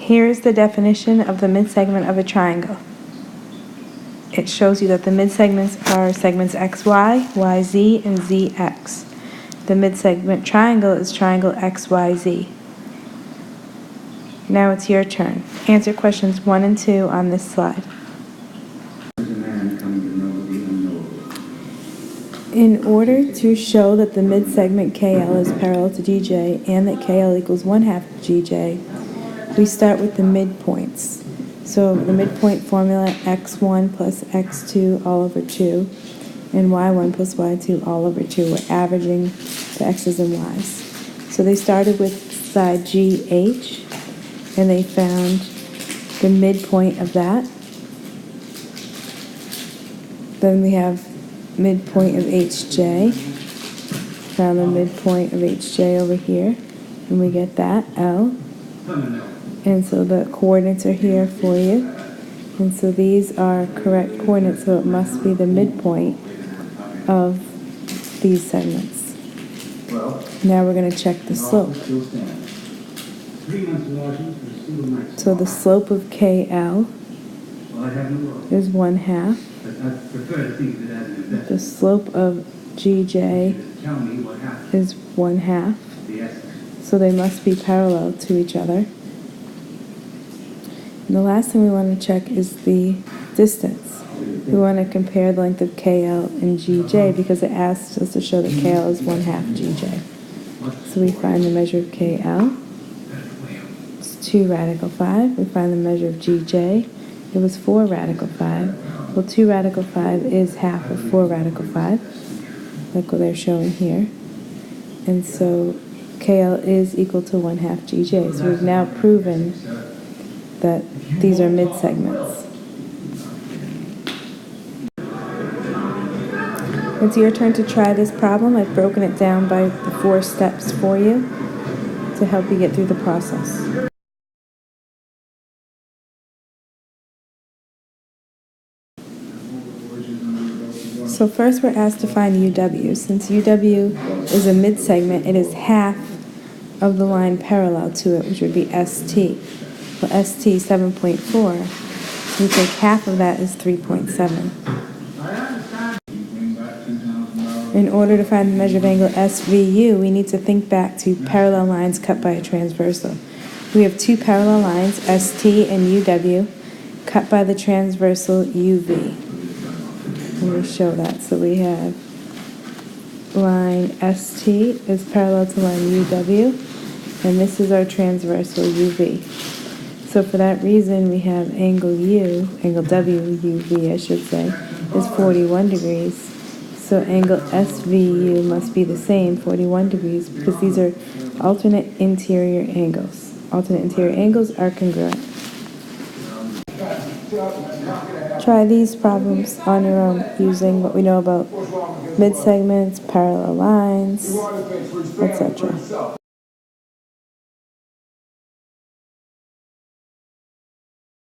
Here is the definition of the midsegment of a triangle. It shows you that the midsegments are segments XY, YZ, and ZX. The midsegment triangle is triangle XYZ. Now it's your turn. Answer questions 1 and 2 on this slide. In order to show that the midsegment KL is parallel to GJ and that KL equals 1/2 GJ, we start with the midpoints. So the midpoint formula, x1 plus x2 all over 2 and y1 plus y2 all over 2. We're averaging the x's and y's. So they started with side GH and they found the midpoint of that. Then we have midpoint of HJ, found the midpoint of HJ over here, and we get that, L. And so the coordinates are here for you. And so these are correct coordinates, so it must be the midpoint of these segments. Now we're going to check the slope. So the slope of KL is 1/2. The slope of GJ is 1/2. So they must be parallel to each other. And the last thing we want to check is the distance. We want to compare the length of KL and GJ because it asks us to show that KL is 1/2 GJ. So we find the measure of KL. It's 2 radical 5. We find the measure of GJ. It was 4 radical 5. Well, 2 radical 5 is half of 4 radical 5, like what they're showing here. And so KL is equal to 1/2 GJ. So we've now proven that these are midsegments. It's your turn to try this problem. I've broken it down by the 4 steps for you to help you get through the process. So first we're asked to find UW. Since UW is a midsegment, it is half of the line parallel to it, which would be ST. Well, ST is 7.4, so we take half of that is 3.7. In order to find the measure of angle SVU, we need to think back to parallel lines cut by a transversal. We have 2 parallel lines, ST and UW, cut by the transversal UV. Let me show that. So we have line ST is parallel to line UW, and this is our transversal UV. So for that reason, we have angle WUV, I should say, is 41 degrees. So angle SVU must be the same, 41 degrees, because these are alternate interior angles. Alternate interior angles are congruent. Try these problems on your own using what we know about midsegments, parallel lines, etc.